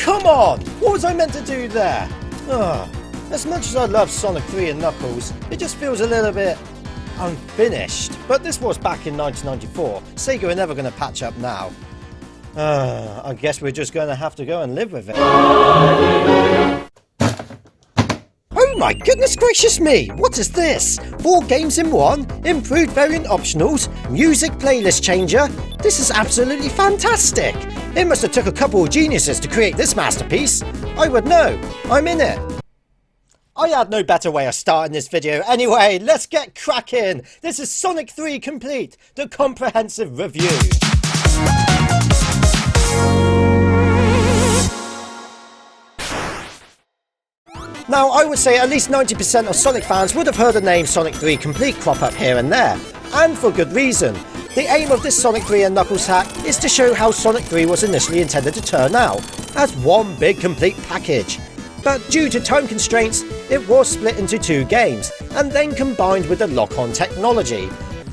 come on! What was I meant to do there? As much as I love Sonic 3 and Knuckles, it just feels a little bit unfinished. But this was back in 1994. Sega are never going to patch up now. I guess we're just going to have to go and live with it. Oh my goodness gracious me! What is this? 4 games in one? Improved variant optionals? Music playlist changer? This is absolutely fantastic! It must have took a couple of geniuses to create this masterpiece. I would know. I'm in it. I had no better way of starting this video. Anyway, let's get cracking. This is Sonic 3 Complete, the comprehensive review. Now, I would say at least 90% of Sonic fans would have heard the name Sonic 3 Complete crop up here and there, and for good reason. The aim of this Sonic 3 and Knuckles hack is to show how Sonic 3 was initially intended to turn out, as one big complete package. But due to time constraints, it was split into 2 games, and then combined with the lock-on technology.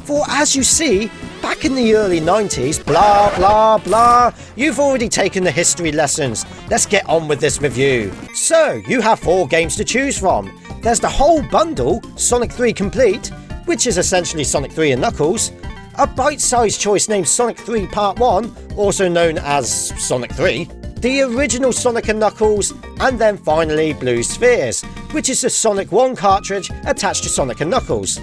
For as you see, back in the early 90s, blah blah blah, you've already taken the history lessons. Let's get on with this review. So, you have 4 games to choose from. There's the whole bundle, Sonic 3 Complete, which is essentially Sonic 3 and Knuckles, a bite-sized choice named Sonic 3 Part 1, also known as Sonic 3, the original Sonic and Knuckles, and then finally Blue Spheres, which is the Sonic 1 cartridge attached to Sonic and Knuckles.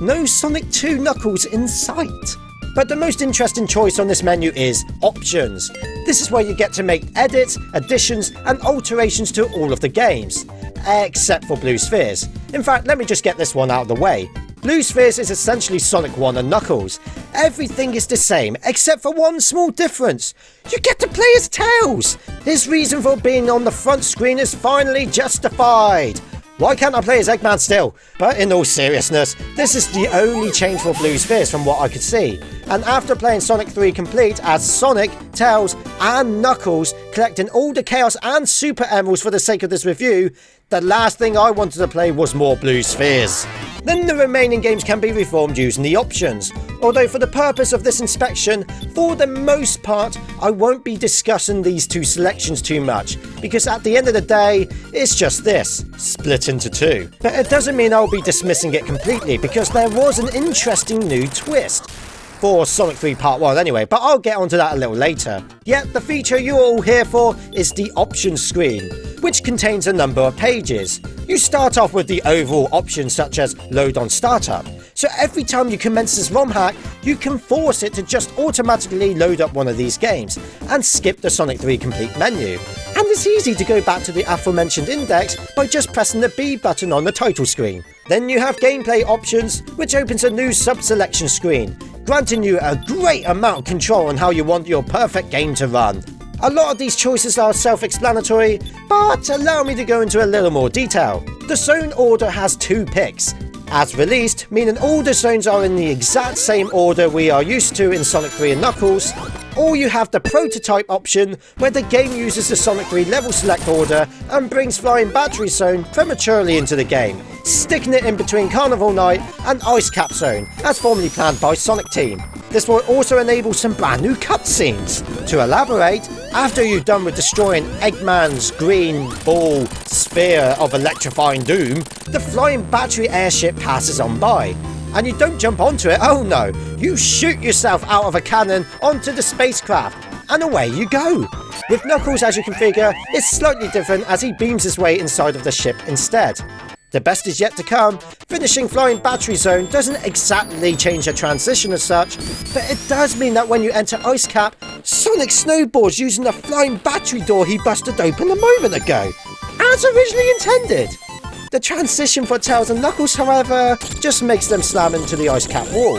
No Sonic 2 Knuckles in sight. But the most interesting choice on this menu is Options. This is where you get to make edits, additions and alterations to all of the games, except for Blue Spheres. In fact, let me just get this one out of the way. Blue Spheres is essentially Sonic 1 and Knuckles. Everything is the same, except for one small difference. You get to play as Tails! His reason for being on the front screen is finally justified. Why can't I play as Eggman still? But in all seriousness, this is the only change for Blue Spheres from what I could see. And after playing Sonic 3 Complete as Sonic, Tails and Knuckles, collecting all the Chaos and Super Emeralds for the sake of this review, the last thing I wanted to play was more Blue Spheres. Then the remaining games can be reformed using the options. Although for the purpose of this inspection, for the most part, I won't be discussing these 2 selections too much, because at the end of the day, it's just this, split into 2. But it doesn't mean I'll be dismissing it completely, because there was an interesting new twist. For Sonic 3 Part 1 anyway, but I'll get onto that a little later. Yet the feature you're all here for is the options screen, which contains a number of pages. You start off with the overall options such as load on startup, so every time you commence this ROM hack, you can force it to just automatically load up one of these games and skip the Sonic 3 Complete menu. And it's easy to go back to the aforementioned index by just pressing the B button on the title screen. Then you have gameplay options, which opens a new sub-selection screen, granting you a great amount of control on how you want your perfect game to run. A lot of these choices are self-explanatory, but allow me to go into a little more detail. The zone order has 2 picks. As released, meaning all the zones are in the exact same order we are used to in Sonic 3 and Knuckles, or you have the prototype option where the game uses the Sonic 3 level select order and brings Flying Battery Zone prematurely into the game, sticking it in between Carnival Night and Ice Cap Zone, as formerly planned by Sonic Team. This will also enable some brand new cutscenes. To elaborate, after you're done with destroying Eggman's green ball sphere of electrifying doom, the flying battery airship passes on by. And you don't jump onto it, oh no, you shoot yourself out of a cannon onto the spacecraft, and away you go. With Knuckles, as you can figure, it's slightly different as he beams his way inside of the ship instead. The best is yet to come. Finishing Flying Battery Zone doesn't exactly change the transition as such, but it does mean that when you enter Ice Cap, Sonic snowboards using the flying battery door he busted open a moment ago, as originally intended. The transition for Tails and Knuckles, however, just makes them slam into the Ice Cap wall.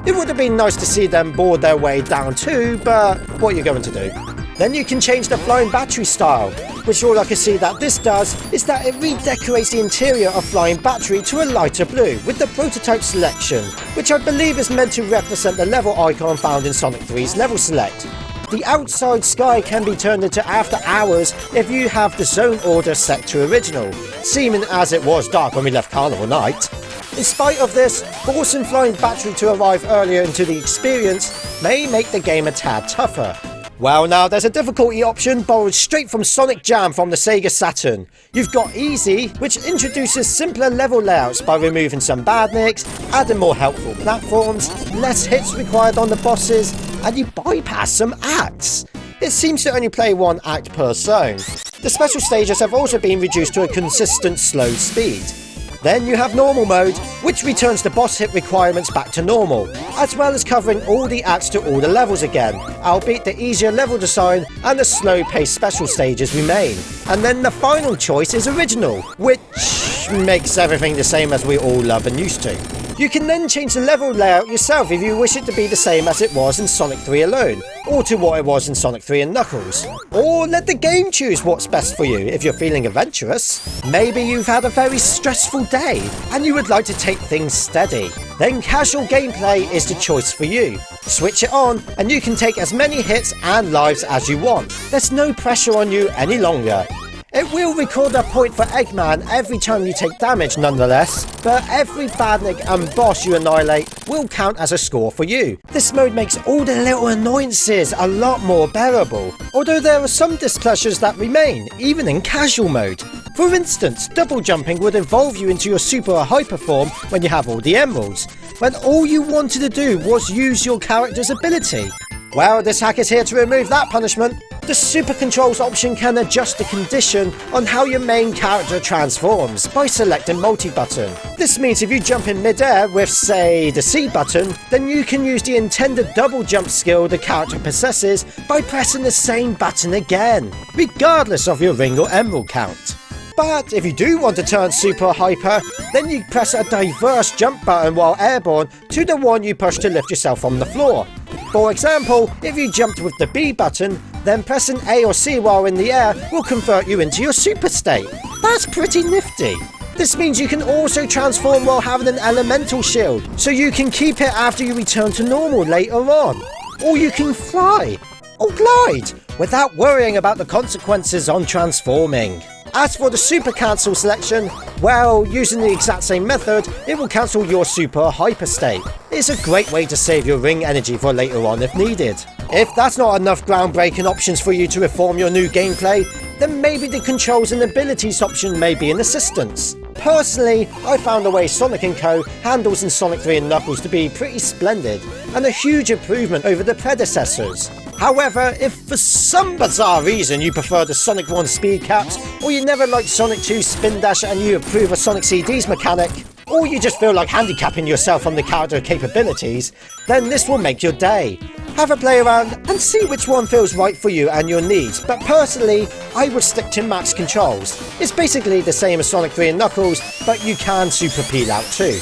It would have been nice to see them board their way down too, but what are you going to do? Then you can change the flying battery style, which all I can see that this does is that it redecorates the interior of Flying Battery to a lighter blue with the prototype selection, which I believe is meant to represent the level icon found in Sonic 3's level select. The outside sky can be turned into after hours if you have the zone order set to original, seeming as it was dark when we left Carnival Night. In spite of this, forcing Flying Battery to arrive earlier into the experience may make the game a tad tougher. Well, now there's a difficulty option borrowed straight from Sonic Jam from the Sega Saturn. You've got Easy, which introduces simpler level layouts by removing some badniks, adding more helpful platforms, less hits required on the bosses, and you bypass some acts. It seems to only play one act per zone. The special stages have also been reduced to a consistent slow speed. Then you have normal mode, which returns the boss hit requirements back to normal, as well as covering all the acts to all the levels again, albeit the easier level design and the slow-paced special stages remain. And then the final choice is original, which makes everything the same as we all love and used to. You can then change the level layout yourself if you wish it to be the same as it was in Sonic 3 alone, or to what it was in Sonic 3 and Knuckles. Or let the game choose what's best for you if you're feeling adventurous. Maybe you've had a very stressful day and you would like to take things steady. Then casual gameplay is the choice for you. Switch it on and you can take as many hits and lives as you want. There's no pressure on you any longer. It will record a point for Eggman every time you take damage nonetheless, but every badnik and boss you annihilate will count as a score for you. This mode makes all the little annoyances a lot more bearable, although there are some displeasures that remain, even in casual mode. For instance, double jumping would evolve you into your super or hyper form when you have all the emeralds, when all you wanted to do was use your character's ability. Well, this hack is here to remove that punishment. The Super Controls option can adjust the condition on how your main character transforms by selecting multi-button. This means if you jump in mid-air with, say, the C button, then you can use the intended double jump skill the character possesses by pressing the same button again, regardless of your ring or emerald count. But if you do want to turn super hyper, then you press a diverse jump button while airborne to the one you push to lift yourself from the floor. For example, if you jumped with the B button, then pressing A or C while in the air will convert you into your super state. That's pretty nifty. This means you can also transform while having an elemental shield, so you can keep it after you return to normal later on. Or you can fly, or glide, without worrying about the consequences on transforming. As for the super cancel selection, well, using the exact same method, it will cancel your super hyper state. It's a great way to save your ring energy for later on if needed. If that's not enough groundbreaking options for you to reform your new gameplay, then maybe the controls and abilities option may be an assistance. Personally, I found the way Sonic & Co. handles in Sonic 3 and Knuckles to be pretty splendid, and a huge improvement over the predecessors. However, if for some bizarre reason you prefer the Sonic 1 speed caps, or you never liked Sonic 2 Spin Dash and you approve of Sonic CD's mechanic, or you just feel like handicapping yourself on the character capabilities, then this will make your day. Have a play around and see which one feels right for you and your needs, but personally, I would stick to max controls. It's basically the same as Sonic 3 and Knuckles, but you can super peel out too.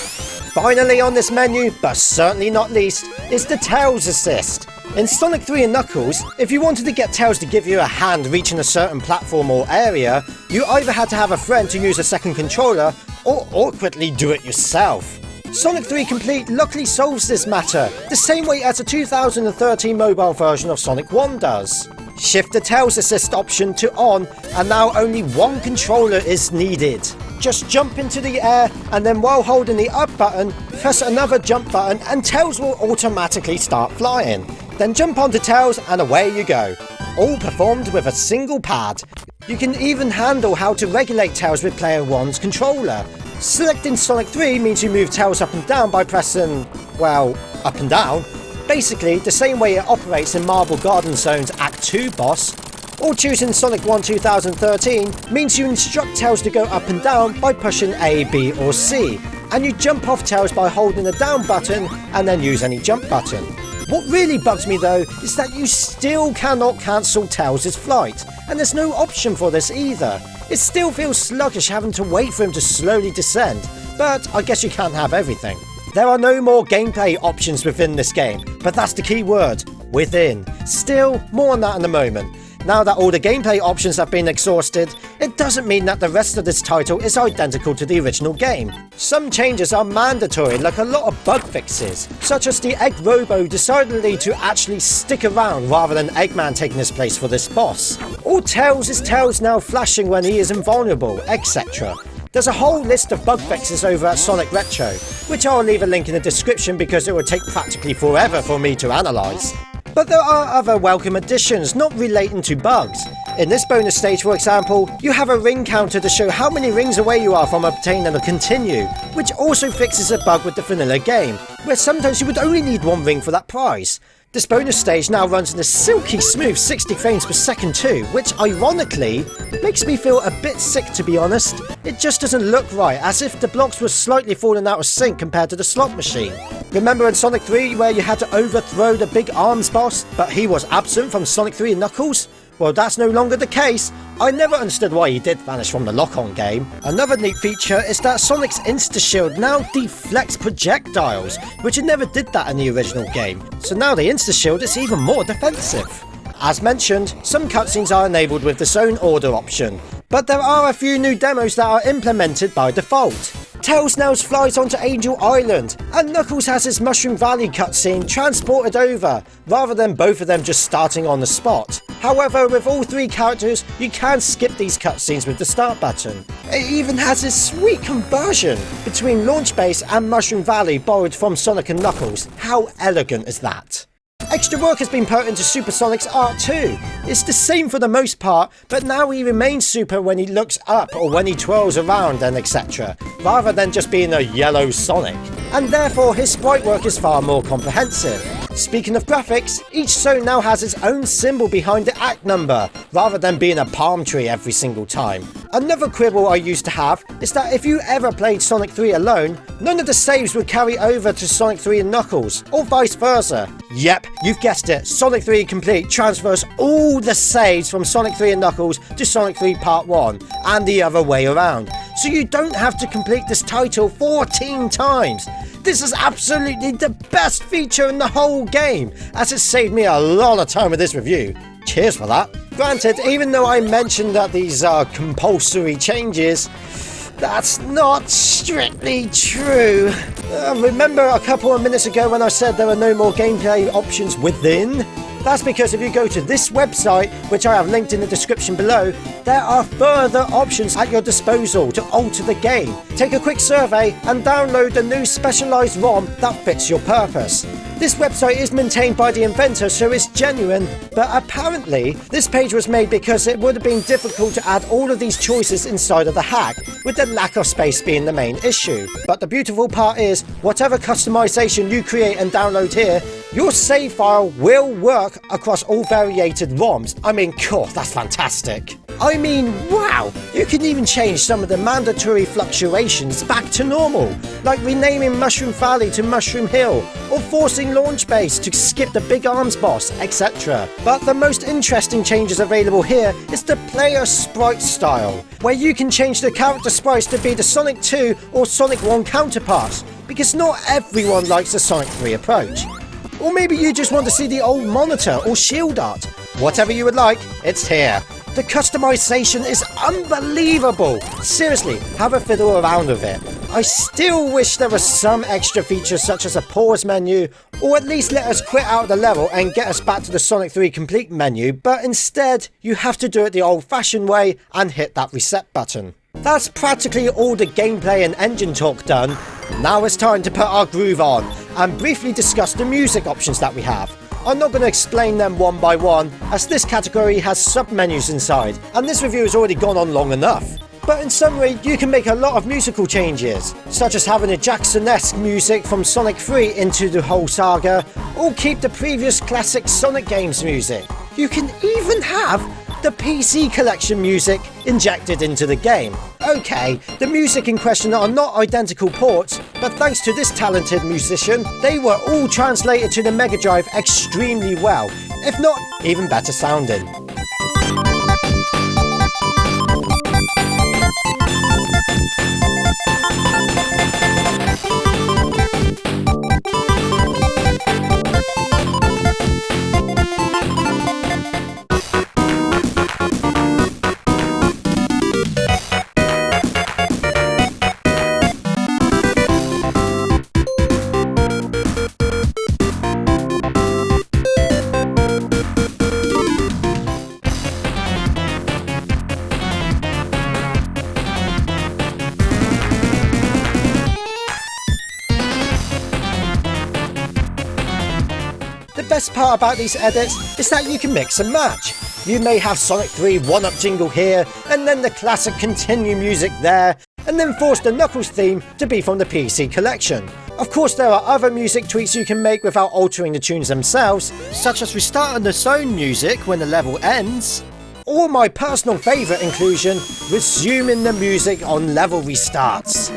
Finally on this menu, but certainly not least, is the Tails Assist. In Sonic 3 and Knuckles, if you wanted to get Tails to give you a hand reaching a certain platform or area, you either had to have a friend to use a second controller, or awkwardly do it yourself. Sonic 3 Complete luckily solves this matter, the same way as the 2013 mobile version of Sonic 1 does. Shift the Tails Assist option to on, and now only one controller is needed. Just jump into the air, and then while holding the up button, press another jump button and Tails will automatically start flying. Then jump onto Tails and away you go. All performed with a single pad. You can even handle how to regulate Tails with Player 1's controller. Selecting Sonic 3 means you move Tails up and down by pressing, well, up and down. Basically, the same way it operates in Marble Garden Zone's Act 2 boss. Or choosing Sonic 1 2013 means you instruct Tails to go up and down by pushing A, B or C. And you jump off Tails by holding the down button and then use any jump button. What really bugs me though is that you still cannot cancel Tails' flight, and there's no option for this either. It still feels sluggish having to wait for him to slowly descend, but I guess you can't have everything. There are no more gameplay options within this game, but that's the key word, within. Still, more on that in a moment. Now that all the gameplay options have been exhausted, it doesn't mean that the rest of this title is identical to the original game. Some changes are mandatory, like a lot of bug fixes, such as the Egg Robo decidedly to actually stick around rather than Eggman taking his place for this boss. Or Tails is Tails now flashing when he is invulnerable, etc. There's a whole list of bug fixes over at Sonic Retro, which I'll leave a link in the description because it would take practically forever for me to analyse. But there are other welcome additions not relating to bugs. In this bonus stage, for example, you have a ring counter to show how many rings away you are from obtaining a continue, which also fixes a bug with the vanilla game, where sometimes you would only need one ring for that prize. This bonus stage now runs in a silky smooth 60 frames per second too, which ironically makes me feel a bit sick, to be honest. It just doesn't look right, as if the blocks were slightly falling out of sync compared to the slot machine. Remember in Sonic 3 where you had to overthrow the big arms boss, but he was absent from Sonic 3 and Knuckles? Well, that's no longer the case. I never understood why he did vanish from the lock-on game. Another neat feature is that Sonic's Insta-Shield now deflects projectiles, which it never did that in the original game. So now the Insta-Shield is even more defensive. As mentioned, some cutscenes are enabled with the Zone Order option, but there are a few new demos that are implemented by default. Tails now flies onto Angel Island, and Knuckles has his Mushroom Valley cutscene transported over, rather than both of them just starting on the spot. However, with all three characters, you can skip these cutscenes with the start button. It even has a sweet conversion between Launch Base and Mushroom Valley borrowed from Sonic and Knuckles. How elegant is that? Extra work has been put into Super Sonic's art too. It's the same for the most part, but now he remains super when he looks up or when he twirls around and etc, rather than just being a yellow Sonic. And therefore his sprite work is far more comprehensive. Speaking of graphics, each zone now has its own symbol behind the act number, rather than being a palm tree every single time. Another quibble I used to have is that if you ever played Sonic 3 alone, none of the saves would carry over to Sonic 3 and Knuckles, or vice versa. Yep, you've guessed it, Sonic 3 Complete transfers all the saves from Sonic 3 and Knuckles to Sonic 3 Part 1, and the other way around. So you don't have to complete this title 14 times. This is absolutely the best feature in the whole game, as it saved me a lot of time with this review. Cheers for that. Granted, even though I mentioned that these are compulsory changes, that's not strictly true. Remember a couple of minutes ago when I said there are no more gameplay options within? That's because if you go to this website, which I have linked in the description below, there are further options at your disposal to alter the game. Take a quick survey and download the new specialised ROM that fits your purpose. This website is maintained by the inventor, so it's genuine, but apparently this page was made because it would have been difficult to add all of these choices inside of the hack, with the lack of space being the main issue. But the beautiful part is, whatever customization you create and download here, your save file will work across all variated ROMs. I mean, cool, that's fantastic. I mean, wow! You can even change some of the mandatory fluctuations back to normal, like renaming Mushroom Valley to Mushroom Hill, or forcing Launch Base to skip the Big Arms boss, etc. But the most interesting changes available here is the player sprite style, where you can change the character sprites to be the Sonic 2 or Sonic 1 counterparts, because not everyone likes the Sonic 3 approach. Or maybe you just want to see the old monitor or shield art. Whatever you would like, it's here. The customization is unbelievable. Seriously, have a fiddle around with it. I still wish there were some extra features such as a pause menu, or at least let us quit out of the level and get us back to the Sonic 3 Complete menu, but instead you have to do it the old-fashioned way and hit that reset button. That's practically all the gameplay and engine talk done. Now it's time to put our groove on and briefly discuss the music options that we have. I'm not going to explain them one by one, as this category has sub-menus inside, and this review has already gone on long enough. But in summary, you can make a lot of musical changes, such as having a Jackson-esque music from Sonic 3 into the whole saga, or keep the previous classic Sonic games music. You can even have the PC collection music injected into the game. Okay, the music in question are not identical ports, but thanks to this talented musician, they were all translated to the Mega Drive extremely well, if not even better sounding. best part about these edits is that you can mix and match. You may have Sonic 3 one-up jingle here, and then the classic continue music there, and then force the Knuckles theme to be from the PC collection. Of course, there are other music tweaks you can make without altering the tunes themselves, such as restarting the zone music when the level ends, or my personal favourite inclusion, resuming the music on level restarts.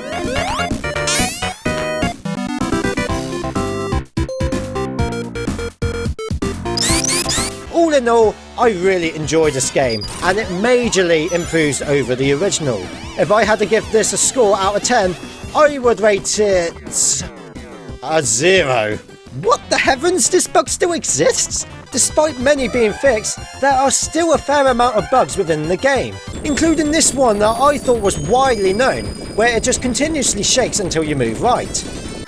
All in all, I really enjoyed this game, and it majorly improves over the original. If I had to give this a score out of 10, I would rate it a 0. What the heavens, this bug still exists? Despite many being fixed, there are still a fair amount of bugs within the game, including this one that I thought was widely known, where it just continuously shakes until you move right.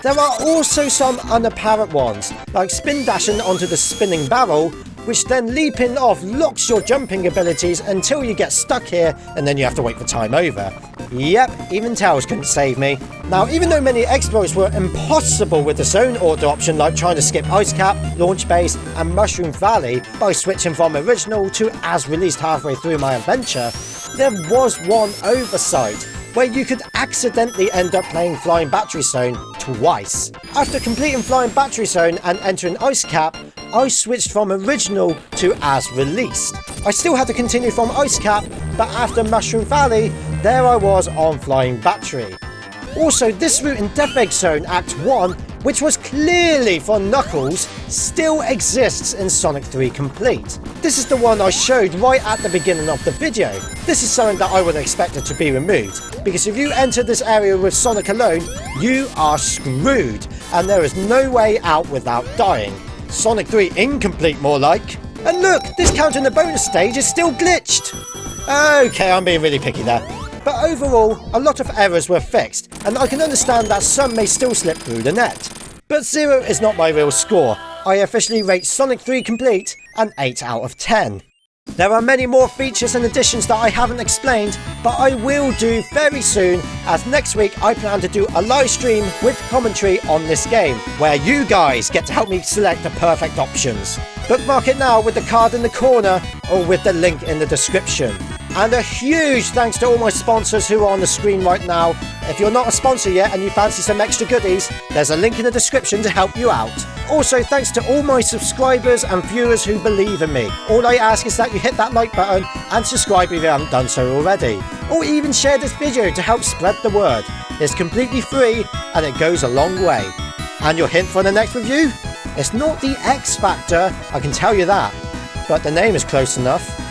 There are also some unapparent ones, like spin dashing onto the spinning barrel, which then leaping off locks your jumping abilities until you get stuck here and then you have to wait for time over. Yep, even Tails couldn't save me. Now, even though many exploits were impossible with the zone order option, like trying to skip Ice Cap, Launch Base and Mushroom Valley by switching from original to as released halfway through my adventure, there was one oversight, where you could accidentally end up playing Flying Battery Zone twice. After completing Flying Battery Zone and entering Ice Cap, I switched from original to as released. I still had to continue from Ice Cap, but after Mushroom Valley, there I was on Flying Battery. Also, this route in Death Egg Zone Act 1, which was clearly for Knuckles, still exists in Sonic 3 Complete. This is the one I showed right at the beginning of the video. This is something that I would have expected to be removed, because if you enter this area with Sonic alone, you are screwed, and there is no way out without dying. Sonic 3 Incomplete more like. And look, this counter in the bonus stage is still glitched. Okay, I'm being really picky there. But overall, a lot of errors were fixed, and I can understand that some may still slip through the net. But 0 is not my real score. I officially rate Sonic 3 Complete an 8 out of 10. There are many more features and additions that I haven't explained, but I will do very soon, as next week I plan to do a live stream with commentary on this game, where you guys get to help me select the perfect options. Bookmark it now with the card in the corner or with the link in the description. And a huge thanks to all my sponsors who are on the screen right now. If you're not a sponsor yet and you fancy some extra goodies, there's a link in the description to help you out. Also, thanks to all my subscribers and viewers who believe in me. All I ask is that you hit that like button and subscribe if you haven't done so already. Or even share this video to help spread the word. It's completely free and it goes a long way. And your hint for the next review? It's not the X Factor, I can tell you that. But the name is close enough.